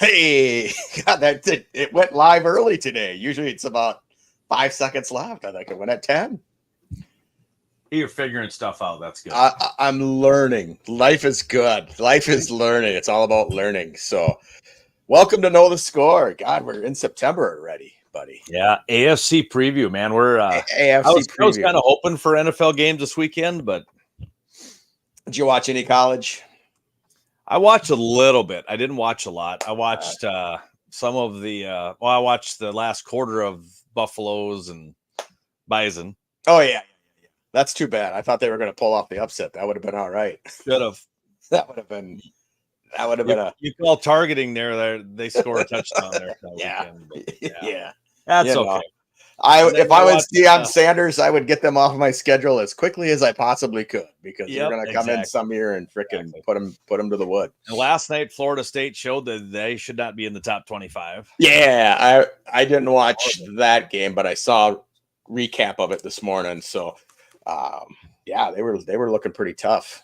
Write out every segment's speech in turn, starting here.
Hey, God, it went live early today. Usually it's about 5 seconds left. I think it went at 10. You're figuring stuff out. That's good. I'm learning. Life is good. Life is learning. It's all about learning. So, welcome to Know the Score. God, we're in September already, buddy. Yeah, AFC preview, man. We're AFC I was preview. kind of hoping for NFL games this weekend, but Did you watch any college? I watched a little bit. I didn't watch a lot. I watched some of the I watched the last quarter of Buffaloes and Bison. Oh yeah. That's too bad. I thought they were going to pull off the upset. That would have been all right. Should have. That would have been You call targeting there. They score a touchdown there. Yeah. Weekend, Yeah. That's okay. If I was Deion Sanders, I would get them off my schedule as quickly as I possibly could because they're going to come in some year and frickin' put them to the wood. And last night, Florida State showed that they should not be in the top 25. Yeah, I didn't watch that game, but I saw recap of it this morning. So, yeah, they were looking pretty tough,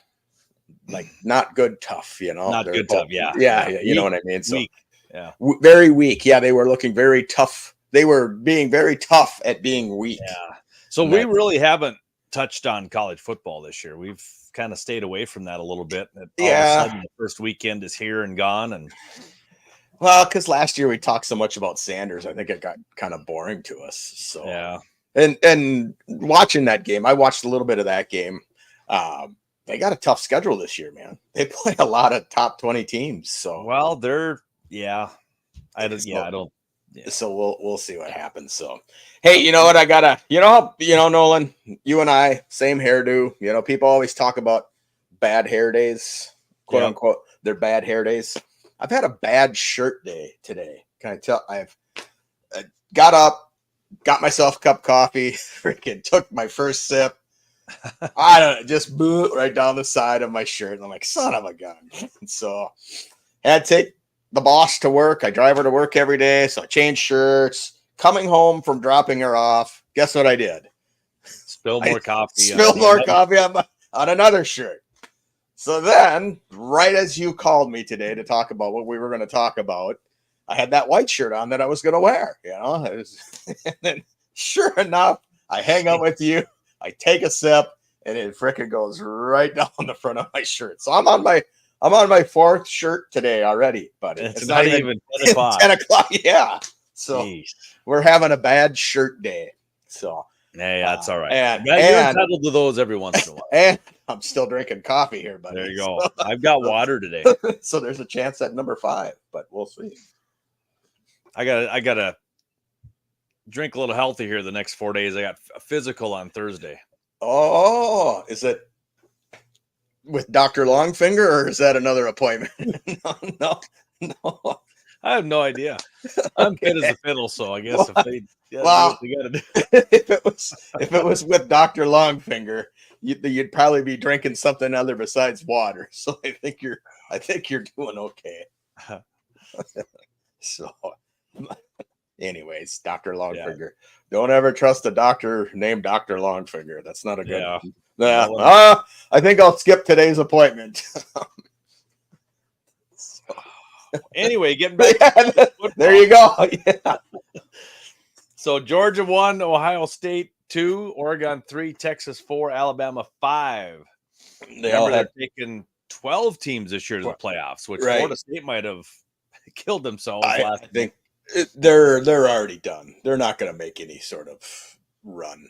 like not good tough, Not good tough, yeah. You know what I mean. So, weak. Yeah, very weak. Yeah, they were looking very tough. They were being very tough at being weak. Yeah. So we really haven't touched on college football this year. We've kind of stayed away from that a little bit. All of a sudden, the first weekend is here and gone. And well, because last year we talked so much about Sanders, I think it got kind of boring to us. So yeah. And watching that game, I watched a little bit of that game. They got a tough schedule this year, man. They play a lot of top 20 teams. So So we'll see what happens. So, hey, you know what? I gotta, Nolan, you and I, same hairdo. You know, people always talk about bad hair days, quote unquote. They're bad hair days. I've had a bad shirt day today. Can I tell? I got up, got myself a cup of coffee, freaking took my first sip. I don't know, just boot right down the side of my shirt. And I'm like, son of a gun. So had to take the boss to work. I drive her to work every day. So I changed shirts. Coming home from dropping her off, guess what I did? Spilled more coffee on another shirt. So then, right as you called me today to talk about what we were going to talk about, I had that white shirt on that I was going to wear. You know, and then sure enough, I hang out with you. I take a sip, and it frickin' goes right down the front of my shirt. So I'm on my fourth shirt today already, buddy. It's not even 10 o'clock. 10 o'clock, yeah. So we're having a bad shirt day. So hey, that's all right. And you're entitled to those every once in a while. And I'm still drinking coffee here, buddy. There you go. I've got water today. So there's a chance at number 5, but we'll see. I gotta drink a little healthy here the next 4 days. I got a physical on Thursday. Oh, is it with Dr. Longfinger or is that another appointment? No. I have no idea. I'm fit as a fiddle, so I guess if it was with Dr. Longfinger, you'd probably be drinking something other besides water. So I think you're doing okay. So, anyways, Dr. Longfinger. Yeah. Don't ever trust a doctor named Dr. Longfinger. That's not a good one. Yeah. I think I'll skip today's appointment. Anyway, getting back there you go. Yeah. So Georgia 1, Ohio State 2, Oregon 3, Texas 4, Alabama 5. They're taking 12 teams this year to the playoffs, which Florida State might have killed themselves last think they're already done. They're not going to make any sort of run.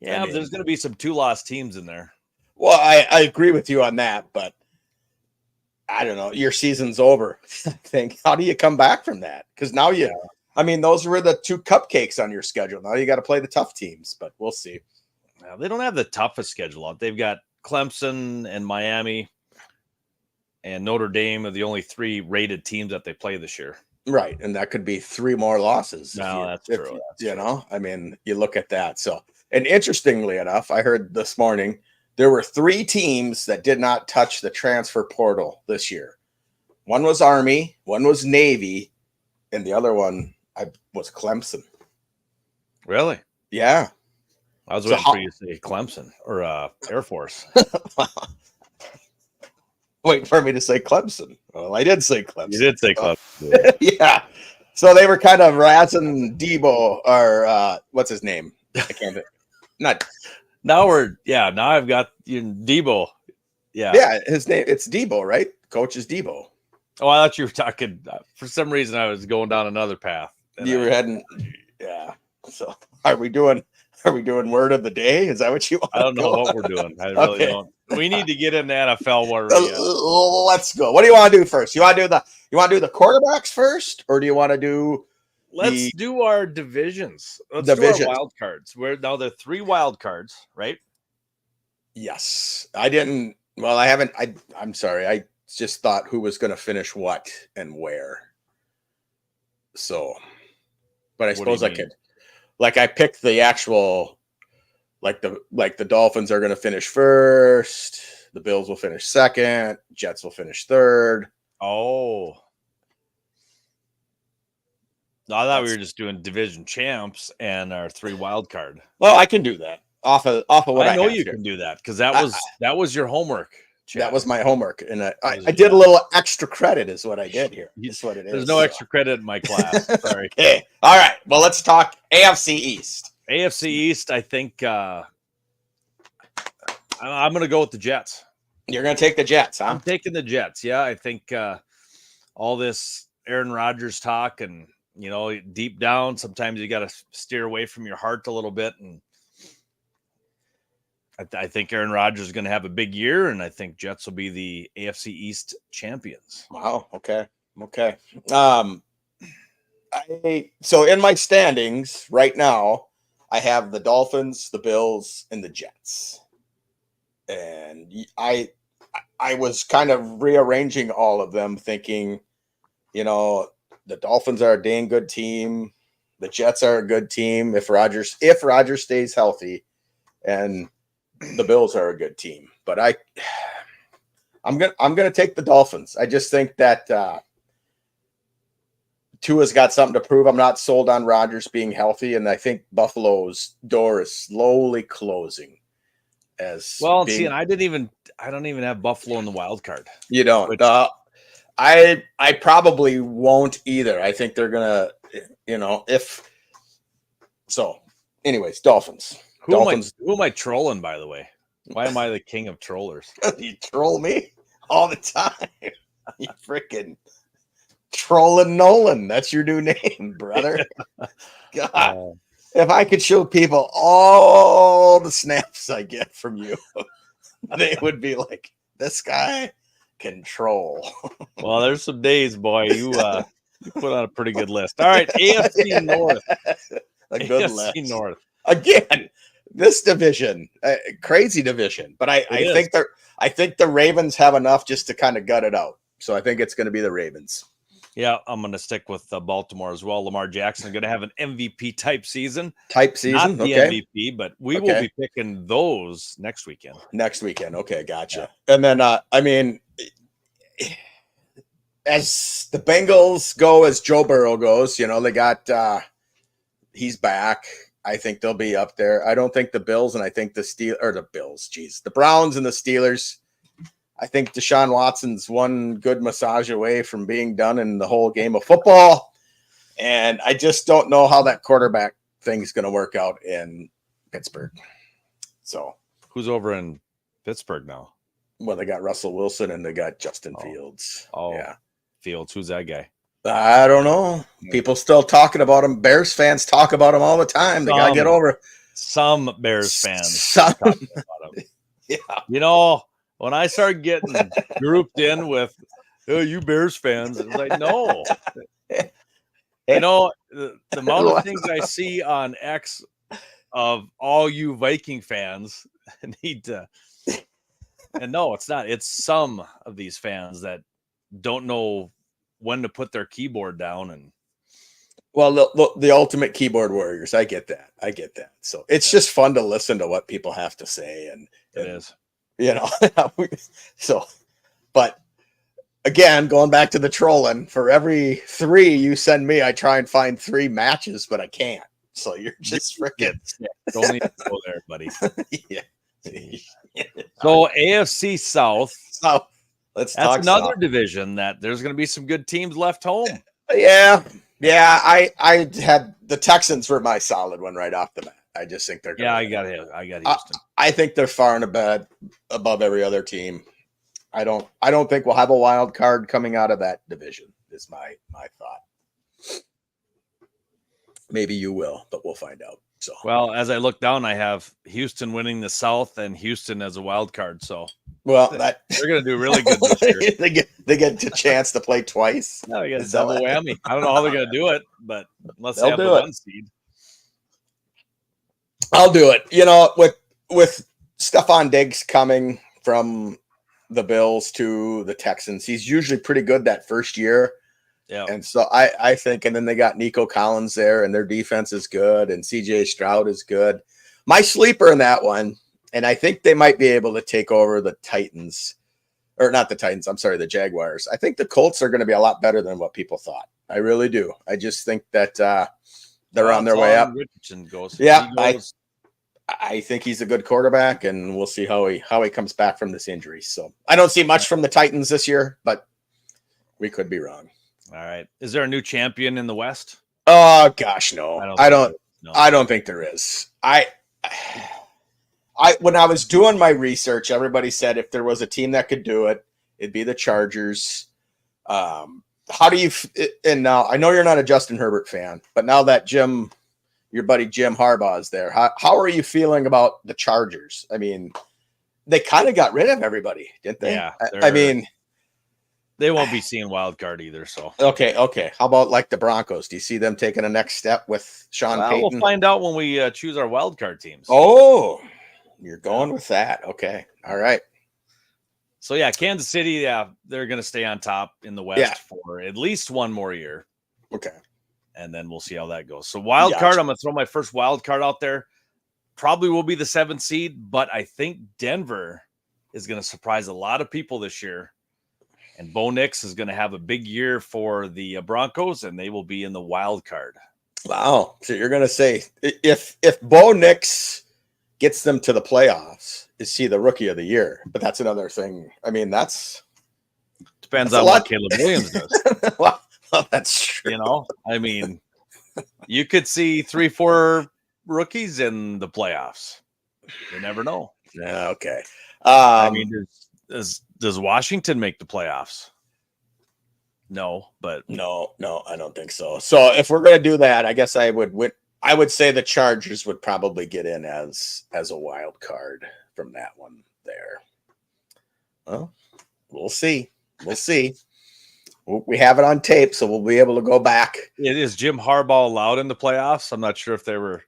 Yeah, but there's going to be some 2-loss teams in there. Well, I agree with you on that, but I don't know. Your season's over. I think. How do you come back from that? Because now those were the 2 cupcakes on your schedule. Now you got to play the tough teams, but we'll see. Well, they don't have the toughest schedule out. They've got Clemson and Miami and Notre Dame are the only 3 rated teams that they play this year. Right, and that could be 3 more losses. That's true. You look at that. So, and interestingly enough, I heard this morning there were 3 teams that did not touch the transfer portal this year. One was Army, one was Navy, and the other one was Clemson. Really? Yeah. I was waiting for you to say Clemson or Air Force. waiting for me to say Clemson. Well, I did say Clemson. You did say Clemson. Yeah. So they were kind of razzing Debo, or what's his name? I can't. Not. Now I've got Debo. Yeah. Yeah, his name. It's Debo, right? Coach is Debo. Oh, I thought you were talking. For some reason, I was going down another path. You were heading. Yeah. So are we doing word of the day? Is that what you want? I don't know what we're doing. I really don't. We need to get in the NFL where let's go. What do you want to do first? You want to do the quarterbacks first, or do you want to do? Let's do our divisions. Let's do our wild cards. Now there are 3 wild cards, right? Yes. I didn't. Well, I haven't. I'm sorry. I just thought who was going to finish what and where. So, but I suppose I could. Like I picked the actual, like the Dolphins are going to finish first. The Bills will finish second. Jets will finish third. Oh. I thought we were just doing division champs and our 3 wild card. Well, I can do that off of what I know you can do that because that was your homework. Chad. That was my homework, and I did a little extra credit, is what I did here. That's what it is. There's no extra credit in my class. Sorry. Okay. All right. Well, let's talk AFC East. AFC East. I think I'm going to go with the Jets. You're going to take the Jets, huh? I'm taking the Jets. Yeah, I think all this Aaron Rodgers talk and. Deep down, sometimes you got to steer away from your heart a little bit. And I think Aaron Rodgers is going to have a big year, and I think Jets will be the AFC East champions. Wow. Okay. So in my standings right now, I have the Dolphins, the Bills, and the Jets. And I was kind of rearranging all of them, thinking, the Dolphins are a dang good team. The Jets are a good team if Rodgers stays healthy, and the Bills are a good team. But I'm gonna take the Dolphins. I just think that Tua's got something to prove. I'm not sold on Rodgers being healthy, and I think Buffalo's door is slowly closing. And I don't even have Buffalo in the wild card. You don't. I probably won't either. I think they're gonna, if so. Anyways, Dolphins. Who am I trolling, by the way? Why am I the king of trollers? You troll me all the time. You freaking trolling Nolan. That's your new name, brother. God, if I could show people all the snaps I get from you, they would be like, this guy. Control. Well, there's some days, boy. You put on a pretty good list. All right, AFC North. A good AFC list. North. Again, this division, crazy division. But I think the Ravens have enough just to kind of gut it out. So I think it's going to be the Ravens. Yeah, I'm going to stick with Baltimore as well. Lamar Jackson going to have an MVP type season. Not the MVP, but we will be picking those next weekend. Okay, gotcha. Yeah. And then, as the Bengals go, as Joe Burrow goes, they got he's back. I think they'll be up there. I don't think the Bills, and I think the Browns and the Steelers. I think Deshaun Watson's one good massage away from being done in the whole game of football. And I just don't know how that quarterback thing is going to work out in Pittsburgh. So who's over in Pittsburgh now? Well, they got Russell Wilson and they got Justin Fields. Oh, yeah. Fields. Who's that guy? I don't know. People still talking about him. Bears fans talk about him all the time. They got to get over it. Some Bears fans. Some. Talking about him. Yeah. When I started getting grouped in with, oh, you Bears fans, it's like, no. The amount of things I see on X of all you Viking fans need to. And no, it's not. It's some of these fans that don't know when to put their keyboard down. And well, the ultimate keyboard warriors. I get that. So it's just fun to listen to what people have to say. And it is. So, but again, going back to the trolling, for every 3 you send me, I try and find 3 matches, but I can't. So you're just freaking. Don't even go there, buddy. Yeah. So AFC South. Let's That's talk another soft. division that there's going to be some good teams left home. Yeah. I had the Texans were my solid one right off the bat. I just think they're Yeah, gonna I got Houston. I think they're far and above every other team. I don't think we'll have a wild card coming out of that division. Is my thought. Maybe you will, but we'll find out. So well, as I look down, I have Houston winning the South and Houston as a wild card. So they're going to do really good this year. they get a chance to play twice. No, you got a double whammy. I don't know how they're going to do it, but unless they have the 1 seed. I'll do it. You know, with Stephon Diggs coming from the Bills to the Texans, he's usually pretty good that first year. Yeah. And so I think, and then they got Nico Collins there, and their defense is good, and CJ Stroud is good. My sleeper in that one, and I think they might be able to take over the Titans, or not the Titans, I'm sorry, the Jaguars. I think the Colts are going to be a lot better than what people thought. I really do. I just think that they're on their way up. Richardson goes. Yeah, I think he's a good quarterback, and we'll see how he comes back from this injury. So I don't see much from the Titans this year, but we could be wrong. All right. Is there a new champion in the West? Oh gosh, no. I don't think there is. I when I was doing my research, everybody said if there was a team that could do it, it'd be the Chargers. How do you? And now I know you're not a Justin Herbert fan, but now that your buddy Jim Harbaugh is there, how are you feeling about the Chargers? I mean, they kind of got rid of everybody, didn't they? Yeah. I mean. They won't be seeing wild card either. So okay. How about like the Broncos? Do you see them taking a next step with Sean Payton? We'll find out when we choose our wild card teams. Oh, you're going with that. Okay. All right. So yeah, Kansas City, they're going to stay on top in the West for at least one more year. Okay. And then we'll see how that goes. So wild card, I'm going to throw my first wild card out there. Probably will be the 7th seed, but I think Denver is going to surprise a lot of people this year. And Bo Nix is going to have a big year for the Broncos, and they will be in the wild card. Wow. So you're going to say if Bo Nix gets them to the playoffs, is he the rookie of the year? But that's another thing. I mean, depends on what Caleb Williams does. well, that's true. You know, I mean, you could see 3-4 rookies in the playoffs. You never know. Yeah. Okay. I mean, does Washington make the playoffs? No, but no, I don't think so. So if we're going to do that, I guess I would say the Chargers would probably get in as a wild card from that one there. Well, we'll see. We have it on tape, so we'll be able to go back. Is Jim Harbaugh allowed in the playoffs? I'm not sure if they were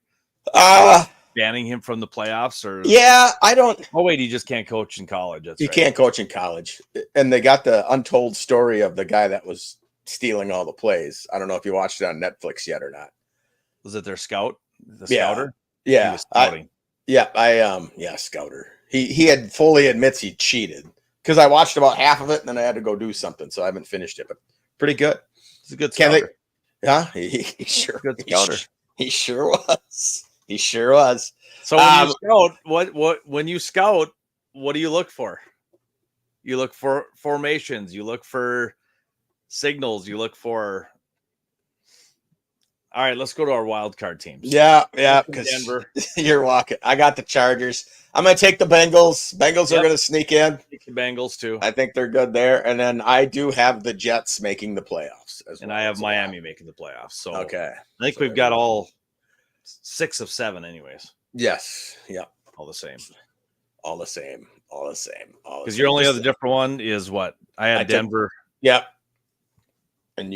banning him from the playoffs or. Yeah, I don't. Oh wait, he just can't coach in college. That's right. Can't coach in college, and they got the untold story of the guy that was stealing all the plays. I don't know if you watched it on Netflix yet or not. Was it their scout? The scouter? Yeah, he was scouting. Scouter. He had fully admits he cheated because I watched about half of it and then I had to go do something, so I haven't finished it. But pretty good. He's a good scouter. He sure good scouter. He sure was. He sure was. So when you scout, when you scout, what do you look for? You look for formations. You look for signals. You look for. All right, let's go to our wild card teams. Yeah, because Denver, you're walking. I got the Chargers. I'm going to take the Bengals. Bengals are going to sneak in. Take the Bengals too. I think they're good there, and then I do have the Jets making the playoffs as well. And I have Miami making the playoffs. So okay, I think we've got all 6 of 7, anyways. Yes. Yeah. All the same. Because your only other different one is what? I had Denver. Yep. And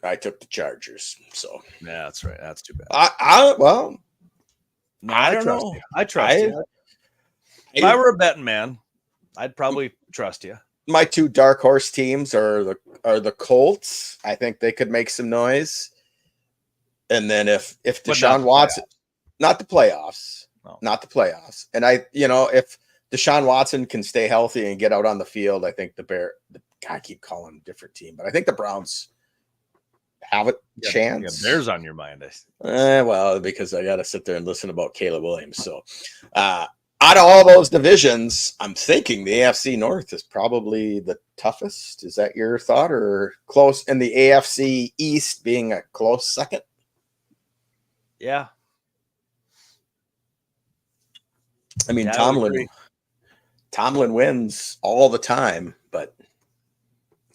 I took the Chargers. So yeah, that's right. That's too bad. I don't know. I trust you. If I were a betting man, I'd probably trust you. My 2 dark horse teams are the Colts. I think they could make some noise. And then if Deshaun Watson, not the playoffs. And if Deshaun Watson can stay healthy and get out on the field, I think I keep calling them a different team, but I think the Browns have a chance. Bears on your mind. Well, because I got to sit there and listen about Caleb Williams. So out of all those divisions, I'm thinking the AFC North is probably the toughest. Is that your thought, or close? And the AFC East being a close second? Yeah. I mean, Tomlin wins all the time, but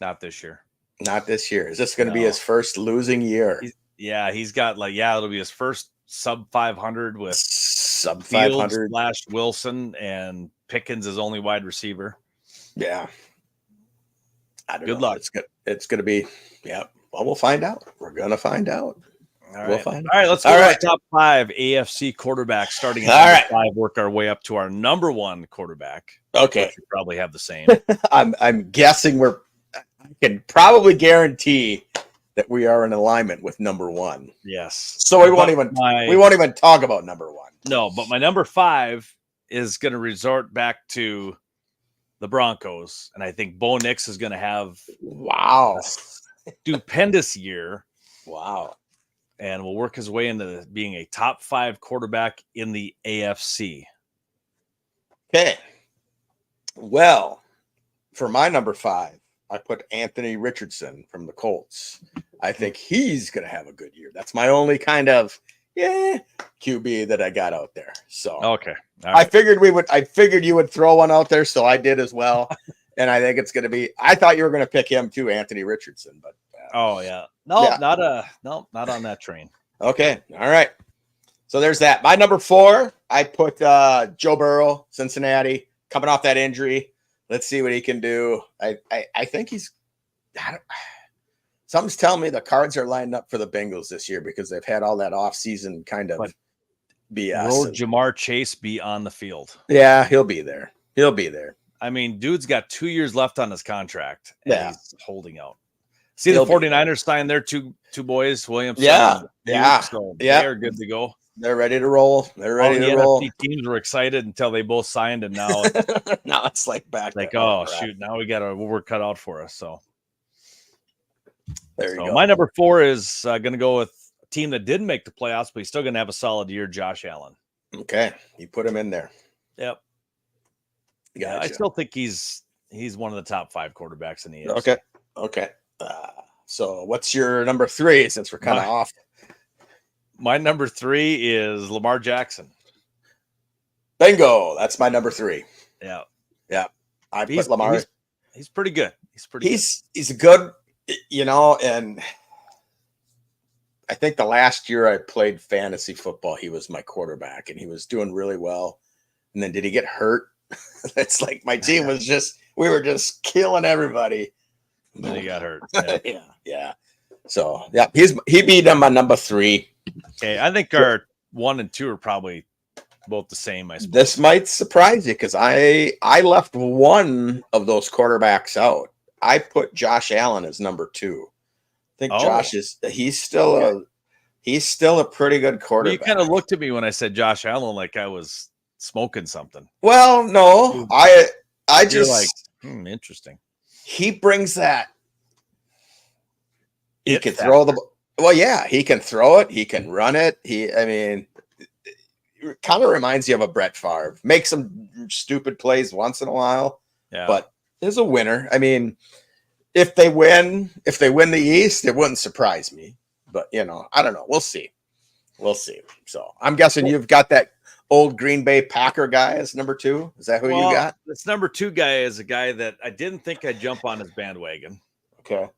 not this year. Not this year. Is this going to be his first losing year? He's got it'll be his first sub 500 with sub 500 / Wilson, and Pickens is only wide receiver. Yeah. I don't Good know. luck. It's going to be, yeah. Well, we'll find out. We're going to find out. We'll find out. All right, let's go to our top 5 AFC quarterbacks, starting at number 5, work our way up to our number 1 quarterback. Okay. We probably have the same. I'm guessing I can probably guarantee that we are in alignment with number 1. Yes. So we won't even talk about number 1. No, but my number 5 is going to resort back to the Broncos, and I think Bo Nix is going to have a stupendous year. Wow. And will work his way into being a top 5 quarterback in the AFC. Okay. Well, for my number 5, I put Anthony Richardson from the Colts. I think he's going to have a good year. That's my only kind of QB that I got out there. So okay, right. I figured you would throw one out there, so I did as well. And I think it's going to be. I thought you were going to pick him too, Anthony Richardson, but not on that train. Okay, all right. So there's that. My number 4, I put Joe Burrow, Cincinnati, coming off that injury. Let's see what he can do. I think something's telling me the cards are lined up for the Bengals this year because they've had all that offseason kind of BS. Will Jamar Chase be on the field? Yeah, he'll be there. I mean, dude's got 2 years left on his contract. And he's holding out. See, the 49ers signed their two boys, Williamson. Yeah. So they're good to go. They're ready to roll. NFC teams were excited until they both signed, and now now it's back. Shoot, now we got our work cut out for us. So there you go. My number 4 is going to go with a team that didn't make the playoffs, but he's still going to have a solid year, Josh Allen. Okay. You put him in there. Yep. Gotcha. I still think he's one of the top 5 quarterbacks in the AFC. Okay. So what's your number 3 since we're kind of off? My number 3 is Lamar Jackson. Bingo. That's my number 3. Yeah. I put Lamar. He's pretty good. He's good, and I think the last year I played fantasy football, he was my quarterback and he was doing really well. And then did he get hurt? It's like my team was we were just killing everybody. Then he got hurt. Yeah. So he beat him on number 3. Okay, I think our 1 and 2 are probably both the same. I suppose this might surprise you because I left one of those quarterbacks out. I put Josh Allen as number 2. I think Josh he's still a pretty good quarterback. You kind of looked at me when I said Josh Allen like I was smoking something. Well, no, I just interesting. He brings that. He can throw the. Well, yeah, he can throw it. He can run it. It kind of reminds you of a Brett Favre. Makes some stupid plays once in a while, but is a winner. I mean, if they win the East, it wouldn't surprise me. But I don't know. We'll see. So I'm guessing you've got that old Green Bay Packer guy as number 2. Is that who you got? This number 2 guy is a guy that I didn't think I'd jump on his bandwagon. Okay.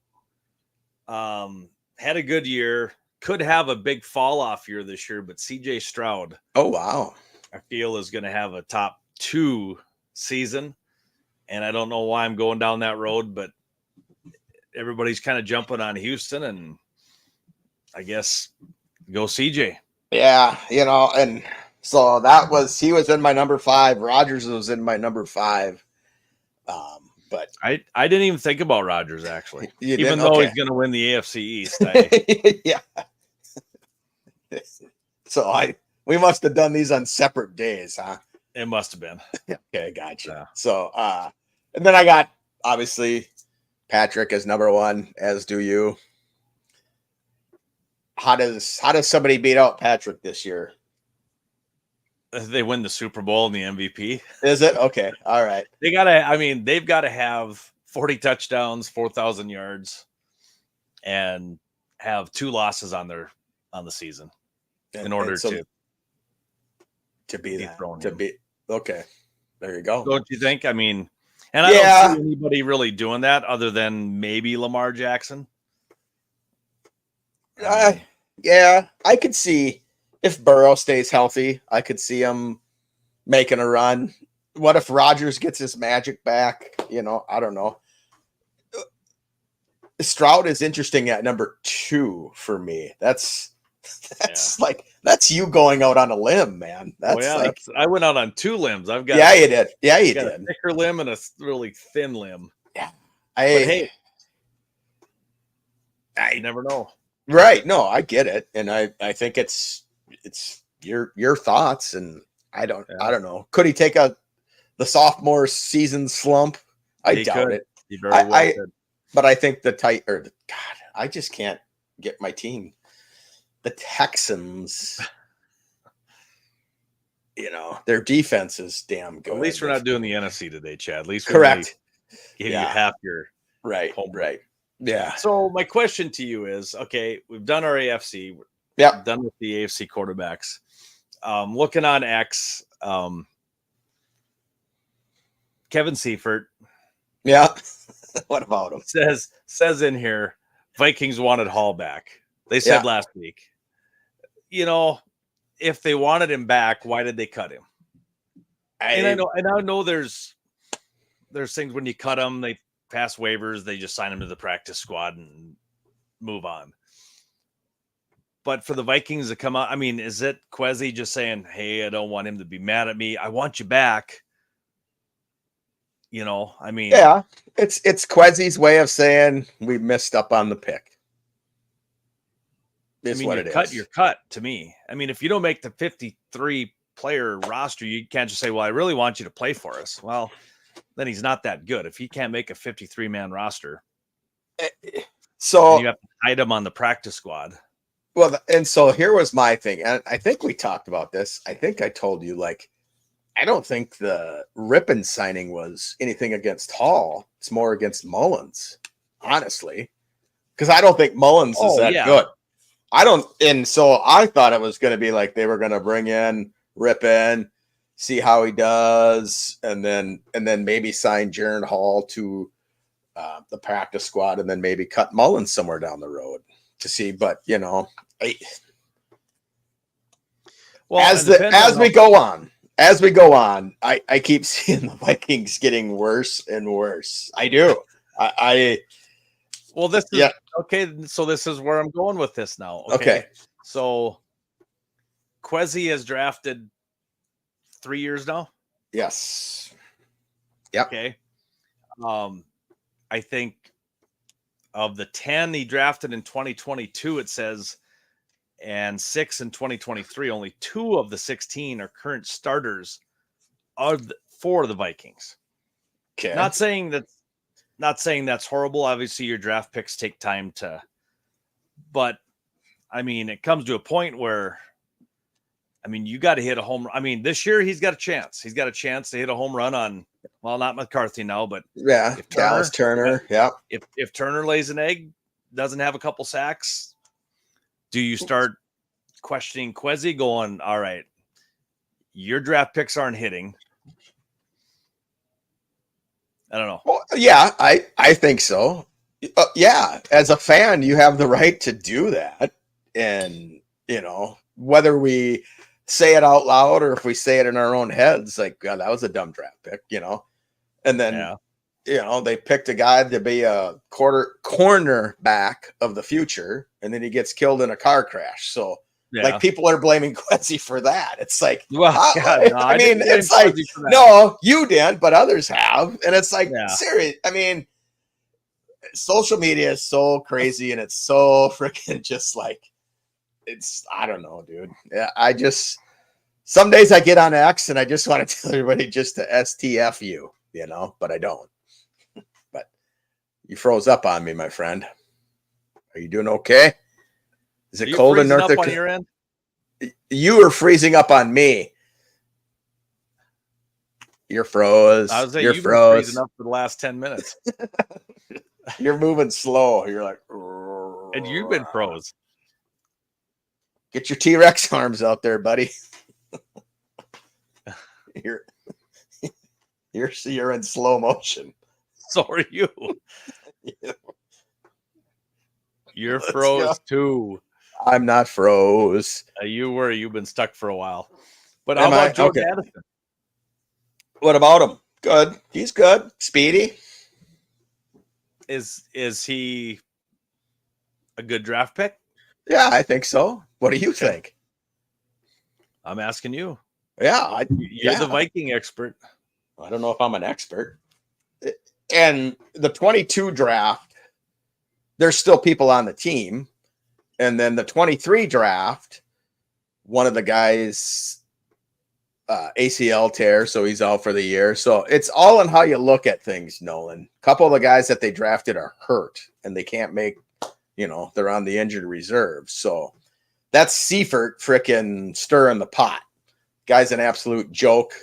Had a good year. Could have a big fall off year this year, but CJ Stroud. Oh, wow. I feel is going to have a top 2 season. And I don't know why I'm going down that road, but everybody's kind of jumping on Houston, and I guess go CJ. Yeah. And so he was in my number 5. Rodgers was in my number 5. But I didn't even think about Rodgers, actually, even though he's going to win the AFC East. Yeah. So we must have done these on separate days, huh? It must have been. Okay, gotcha. Yeah. So, and then I got obviously Patrick as number 1, as do you. How does somebody beat out Patrick this year? They win the Super Bowl and the MVP. Is it? Okay. All right. They've got to have 40 touchdowns, 4,000 yards, and have 2 losses on the season in order to be that. To be okay. There you go. Don't you think? I mean, and I don't see anybody really doing that other than maybe Lamar Jackson. I could see if Burrow stays healthy, I could see him making a run. What if Rodgers gets his magic back? You know, I don't know. Stroud is interesting at number 2 for me. That's you going out on a limb, man. I went out on 2 limbs. I've got you did. Yeah, you did. A thicker limb and a really thin limb. Yeah, but hey, I never know. Right? No, I get it, and I think it's your thoughts, and I don't know. Could he take the sophomore season slump? I doubt it. He very well could. But I think I just can't get my team. The Texans, you know, their defense is damn good. At least we're not doing the NFC today, Chad. At least correct. Give you half your homework. Right. Yeah. So my question to you is, okay, we've done our AFC. Yeah. Done with the AFC quarterbacks. Looking on X, Kevin Seifert. Yeah. What about him? Says in here, Vikings wanted Hall back. They said last week. You know, if they wanted him back, why did they cut him? I know there's things when you cut them, they pass waivers, they just sign him to the practice squad and move on. But for the Vikings to come out, I mean, is it Kwesi just saying, "Hey, I don't want him to be mad at me. I want you back." You know, I mean, yeah, it's Kwesi's way of saying we messed up on the pick. You're cut to me. I mean, if you don't make the 53 player roster, you can't just say, "Well, I really want you to play for us." Well, then he's not that good. If he can't make a 53 man roster, so you have to hide him on the practice squad. Well, and so here was my thing, and I think we talked about this. I think I told you, like, I don't think the Rippon signing was anything against Hall. It's more against Mullins, honestly, because I don't think Mullins is that good. I don't, and so I thought it was going to be like they were going to bring in Rippon, see how he does, and then maybe sign Jaron Hall to the practice squad, and then maybe cut Mullins somewhere down the road to see. But you know, as we go on, I keep seeing the Vikings getting worse and worse. I do. Well, this is okay. So this is where I'm going with this now. Okay. So Kwesi has drafted 3 years now. Yes. Yep. Okay. I think of the 10 he drafted in 2022, it says, and 6 in 2023, only 2 of the 16 are current starters for the Vikings. Okay. Not saying that's horrible. Obviously, your draft picks take time but I mean, it comes to a point where, I mean, you got to hit a home run. I mean, this year he's got a chance. He's got a chance to hit a home run on, well, not McCarthy now, but Dallas Turner. Yeah. If Turner lays an egg, doesn't have a couple sacks, do you start questioning Kwesi, going, all right, your draft picks aren't hitting? I don't know. Well, yeah, I think so. Yeah, as a fan, you have the right to do that. And, you know, whether we say it out loud or if we say it in our own heads, like, God, that was a dumb draft pick, you know? And then, you know, they picked a guy to be a cornerback of the future, and then he gets killed in a car crash. So, like, people are blaming Kwesi for that. It's like, I mean, it's like, no, you didn't, but others have. And it's like, serious. I mean, social media is so crazy, and it's so freaking just like, I don't know, dude. Yeah, some days I get on X and I just want to tell everybody just to STF you, you know, but I don't. But you froze up on me, my friend. Are you doing okay? Is it cold in North Dakota? On your end? You were freezing up on me. You're froze. I was saying You're you've been freezing froze. up for the last 10 minutes. You're moving slow. You're like, And you've been froze. Get your T-Rex arms out there, buddy. You're in slow motion. So are you. Yeah. You're Let's froze go. too. I'm not froze. You've been stuck for a while. But Am how about I? Jordan Okay. Addison? What about him? Good. He's good. Speedy. Is he a good draft pick? Yeah, I think so. What do you think? I'm asking you. Yeah, You're the Viking expert. I don't know if I'm an expert. And the 22 draft, there's still people on the team. And then the 23 draft, one of the guys ACL tear, so he's out for the year. So it's all in how you look at things, Nolan. A couple of the guys that they drafted are hurt and they can't make, they're on the injured reserve. So that's Seifert freaking stirring the pot. Guy's an absolute joke.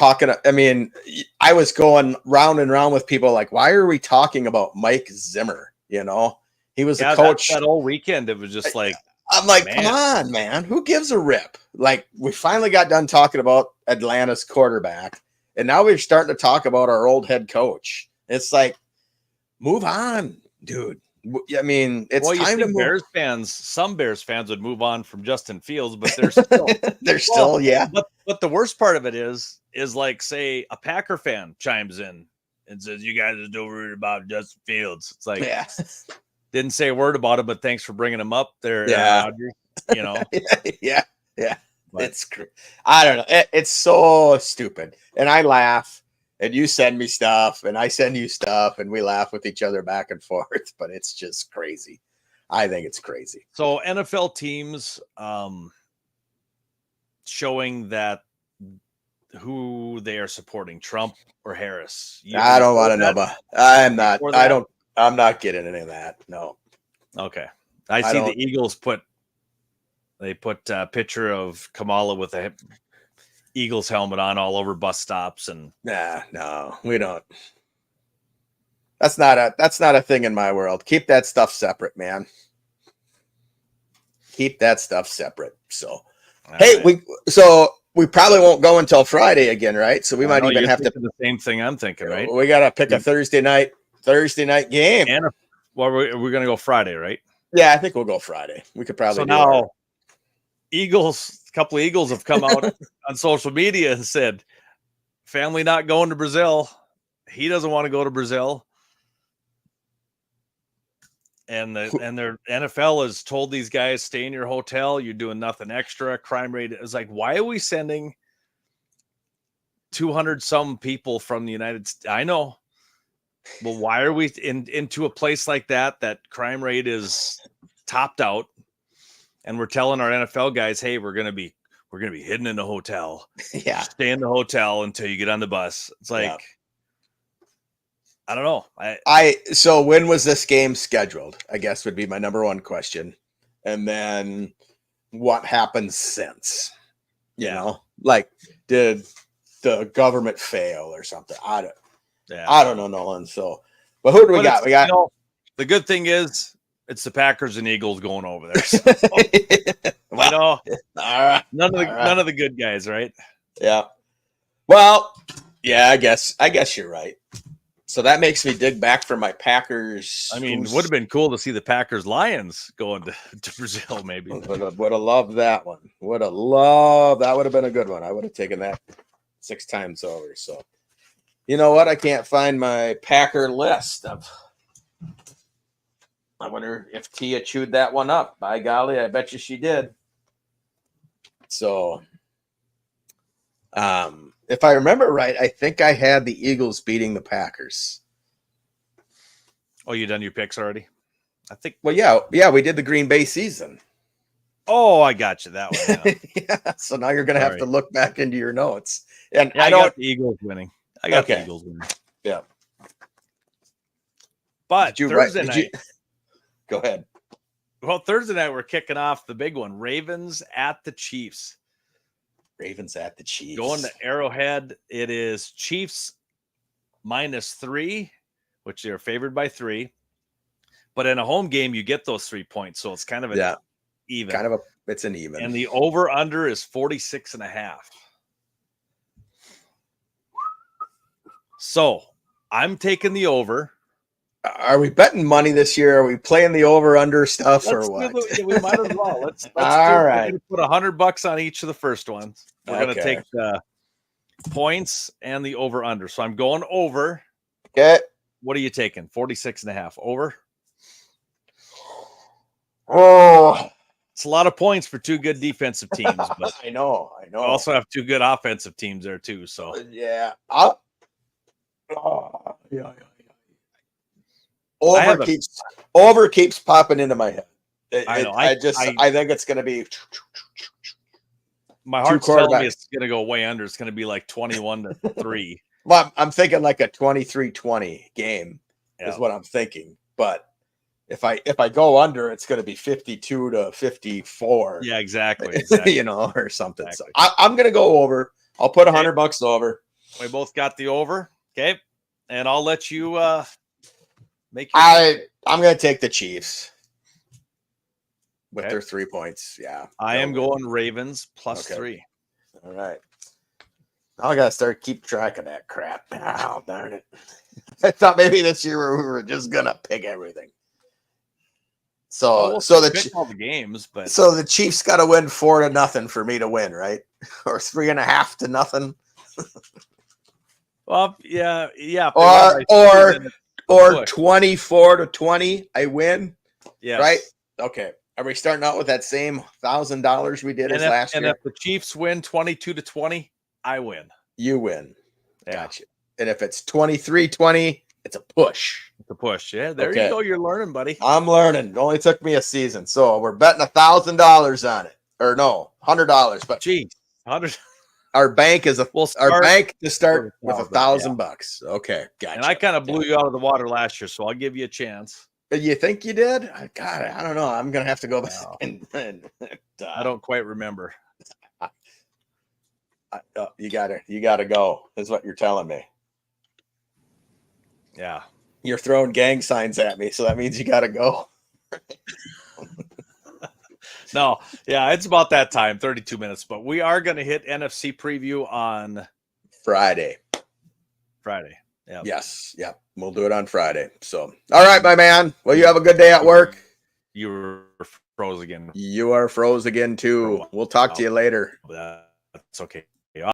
I was going round and round with people like, why are we talking about Mike Zimmer? He was a coach. That whole weekend, it was just like, I'm like, man. Come on, man. Who gives a rip? Like, we finally got done talking about Atlanta's quarterback, and now we're starting to talk about our old head coach. It's like, move on, dude. I mean, it's time to move. Some Bears fans would move on from Justin Fields, but they're still, yeah. But the worst part of it is like, say, a Packer fan chimes in and says, "You guys are still worried about Justin Fields." It's like, yeah. Didn't say a word about it, but thanks for bringing him up there. Yeah. Yeah. But I don't know. It's so stupid. And I laugh, and you send me stuff, and I send you stuff, and we laugh with each other back and forth, but it's just crazy. I think it's crazy. So NFL teams showing that who they are supporting, Trump or Harris. I don't want to know about. I'm not getting into that. No. Okay. I see the Eagles put a picture of Kamala with a Eagles helmet on all over bus stops and no, we don't. That's not a thing in my world. Keep that stuff separate, man. Keep that stuff separate. So, we probably won't go until Friday again, right? So we might even have to the same thing I'm thinking, right? We got to pick a Thursday night game. And we're going to go Friday, right? Yeah, I think we'll go Friday. We could probably a couple of Eagles have come out on social media and said, family not going to Brazil. He doesn't want to go to Brazil. And their NFL has told these guys, stay in your hotel. You're doing nothing extra. Crime rate is like, why are we sending 200 some people from the United States? I know. Well, why are we into a place like that crime rate is topped out, and we're telling our NFL guys, hey, we're gonna be hidden in a hotel. Yeah, stay in the hotel until you get on the bus. It's like, I don't know. So when was this game scheduled? I guess would be my number one question, and then what happened since? Like, did the government fail or something? I don't know, Nolan. So, but who do we got? We got the good thing is it's the Packers and Eagles going over there. So. All right. None of the good guys, right? Yeah. Well, yeah, I guess you're right. So that makes me dig back for my Packers. I mean, it would have been cool to see the Packers Lions going to Brazil, maybe. Would have loved that one. That would have been a good one. I would have taken that 6 times over. So, you know what? I can't find my Packer list. I wonder if Tia chewed that one up. By golly, I bet you she did. So, if I remember right, I think I had the Eagles beating the Packers. Oh, you done your picks already? I think. Well, yeah, we did the Green Bay season. Oh, I got you that one. Yeah. So now you're going to have to look back into your notes. And I got the Eagles winning. I got the Eagles winning. Yeah. But Thursday night. Go ahead. Well, Thursday night we're kicking off the big one. Ravens at the Chiefs. Ravens at the Chiefs. Going to Arrowhead, it is Chiefs -3, which they're favored by 3. But in a home game, you get those 3 points, so it's kind of an even. It's an even. And the over/under is 46.5. So I'm taking the over. Are we betting money this year? Are we playing the over/under stuff or what? We might as well. Let's All right. Put $100 on each of the first ones. We're going to take the points and the over/under. So I'm going over. Okay. What are you taking? 46.5 over. Oh, it's a lot of points for 2 good defensive teams. But I know. We also have 2 good offensive teams there too. So yeah. Over keeps popping into my head. I know. I think it's going to be. My heart's telling me it's going to go way under. It's going to be like 21-3. Well, I'm thinking like a 23-20 game is what I'm thinking. But if I go under, it's going to be 52-54. Yeah, exactly. Or something. Exactly. So I'm going to go over. I'll put $100 over. We both got the over. Okay. And I'll let you make your I'm going to take the Chiefs with their 3 points. Yeah. I am going Ravens +3. All right. I got to keep track of that crap. Oh, darn it. I thought maybe this year we were just going to pick everything. So all the games, but so the Chiefs got to win 4-0 for me to win, right? Or 3.5-0. Well, yeah. Or 24-20, I win. Yeah. Right. Okay. Are we starting out with that same $1,000 we did last year? And if the Chiefs win 22-20, I win. You win. Gotcha. And if it's 23-20, it's a push. It's a push. Yeah. There you go. You're learning, buddy. I'm learning. It only took me a season, so we're betting $1,000 on it, or no, $100. But geez, 100. Our bank is our bank to start with $1,000. Okay, gotcha. And I kind of blew you out of the water last year, so I'll give you a chance. You think you did? God, I don't know. I'm gonna have to go back. I don't quite remember. You gotta go. Is what you're telling me. Yeah, you're throwing gang signs at me, so that means you gotta go. No, yeah, it's about that time, 32 minutes. But we are going to hit NFC preview on Friday. Yeah. Yes. Yep. We'll do it on Friday. So, all right, my man. Well, you have a good day at work. You were froze again. You are froze again too. We'll talk to you later. That's okay.